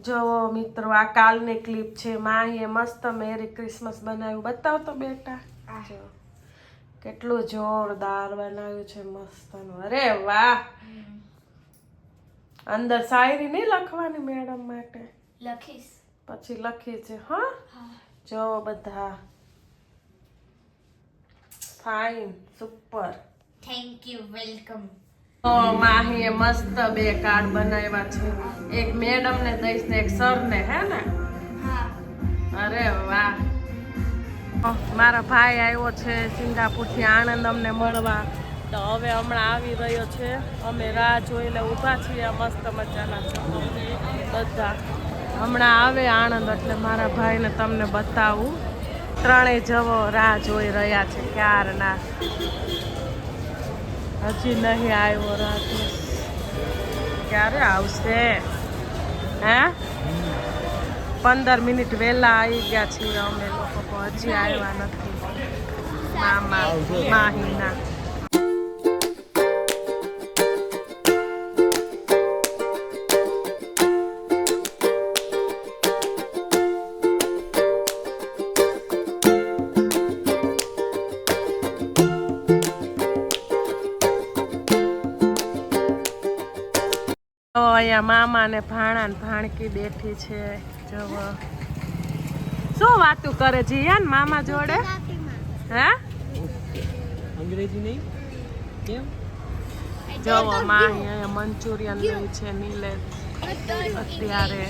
જો મિત્રો આ કાલની ક્લિપ છે. માહીએ મસ્ત મેરી ક્રિસમસ બનાવ્યું. બતાવ તો બેટા. જો કેટલું જોરદાર બનાવ્યું છે, મસ્તનું. અરે વાહ. અંદર શાયરી નહીં લખવાની મેડમ માટે? લખીશ પછી લખી છે. હા જો બધા fine, super. Thank you, welcome. તો માહીએ મસ્ત 2 કાર્ડ બનાવ્યા છે. એક મેડમ ને દઈશ ને એક સર ને. હે ને? હા. અરે વાહ. મારા ભાઈ આવ્યો છે સિંગાપુરથી આણંદ અમને મળવા. તો હવે હમણાં આવી રહ્યો છે. અમે રાહ જોઈને ઊભા છીએ. મસ્ત મજાના છો બધા. હમણાં આવે આણંદ એટલે મારા ભાઈને તમને બતાવું. ત્રણેય જવો રાહ જોઈ રહ્યા છે ક્યારના. હજી નહીં આવ્યો રાજેશ. ક્યારે આવશે? હે 15 મિનિટ વહેલા આવી ગયા છીએ અમે લોકો, હજી આવ્યા નથી મામા માહીના. તો અહીંયા મામા ને ભાણા ને ભાણકી બેઠી છે. જો શું વાતું કરે જીયાન મામા જોડે? હે અંગ્રેજી નહીં કેમ? જો માહી અહીંયા મંચુરિયન લે છે નીલેશ અત્યારે.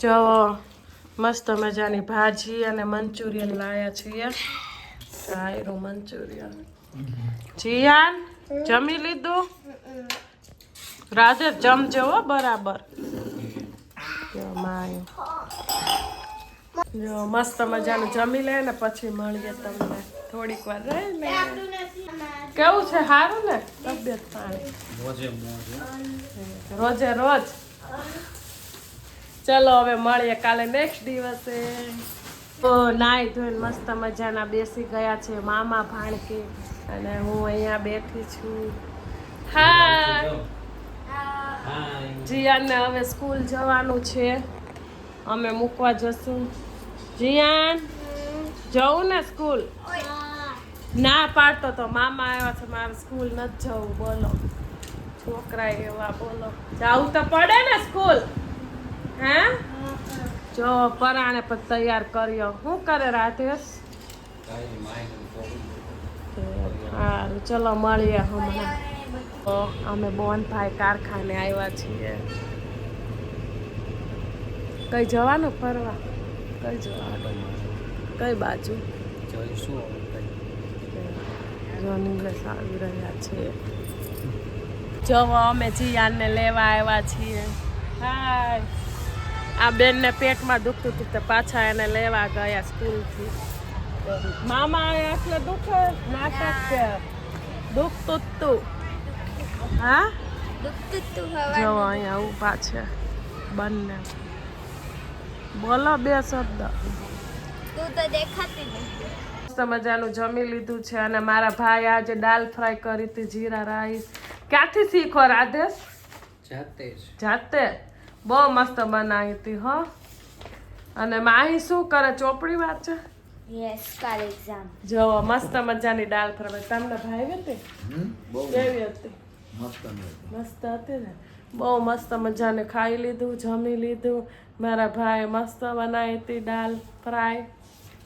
જો મસ્ત મજાની ભાજી અને મંચુરિયન લાયા છીએ. સારું મંચુરિયન. જીયાન જમી લીધું? રાધે જમજો હો બરાબર. જો મસ્ત મજાનું જમી લે ને પછી મળીએ તમને થોડીક વાર રહીને. કેવું છે? સારું ને તબિયત પાણી? રોજે રોજ. ચલો હવે મળીએ કાલે નેક્સ્ટ દિવસે. તો નાઈ ધોઈને મસ્ત મજાના બેસી ગયા છે મામા ભાણકી અને હું અહીંયા બેઠી છું. હાય. જીયાનને હવે સ્કૂલ જવાનું છે. અમે મૂકવા જશું. જીયાન જવું ને સ્કૂલ? ના પાડતો તો મામા આવ્યા છે મારે સ્કૂલ નથી જવું. બોલો છોકરા એવા. બોલો જવું તો પડે ને સ્કૂલ. હે જો પરાણે પણ તૈયાર કર્યો. શું કરે રાધેશ? સારું ચલો મળીએ હમણાં. અમે બોનભાઈ કારખાને આવ્યા છીએ. કઈ જવાનું ફરવા? કઈ જવાનું? કઈ બાજુ? જો નીલેશ આવી રહ્યા છે. જો અમે જીયાનને લેવા આવ્યા છીએ. હાય. આ બેનને પેટમાં દુખતું હતું તો પાછા એને લેવા ગયા સ્કૂલથી. મામા એટલે દુખે? નાટક કે દુખતું તું? હા જો અહીંયા ઊભા છે બંને. બોલો 2 શબ્દ. તું તો દેખાતી નથી. મસ્ત મજાનું જમી લીધું છે અને મારા ભાઈ આજે દાલ ફ્રાય કરી હતી જીરા રાઈસ. ક્યાંથી શીખો રાધેશ? જાતે. બહુ મસ્ત બનાવી હતી હો. અને માહી શું કરે? ચોપડી વાંચે. યસ કાલ એક્ઝામ. જો મસ્ત મજાની દાળ ફ્રાય. તમને ભાવી હતી? કેવી હતી? મસ્ત હતી ને. બહુ મસ્ત મજાને ખાઈ લીધું, જમી લીધું. મારા ભાઈ મસ્ત બનાવી હતી દાળ ફ્રાય.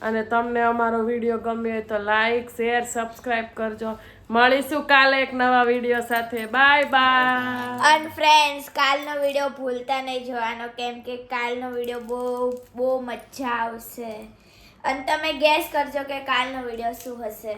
અને તમને અમારો વિડીયો ગમ્યો હોય તો લાઈક, શેર, સબસ્ક્રાઈબ કરજો. મળીશું કાલે એક નવા વિડીયો સાથે. Bye bye. અને ફ્રેન્ડ્સ કાલનો વિડીયો ભૂલતા નહીં જોવાનો, કેમ કે કાલનો વિડીયો બહુ મજા આવશે. અને તમે ગેસ કરજો કે કાલનો વિડીયો શું હશે.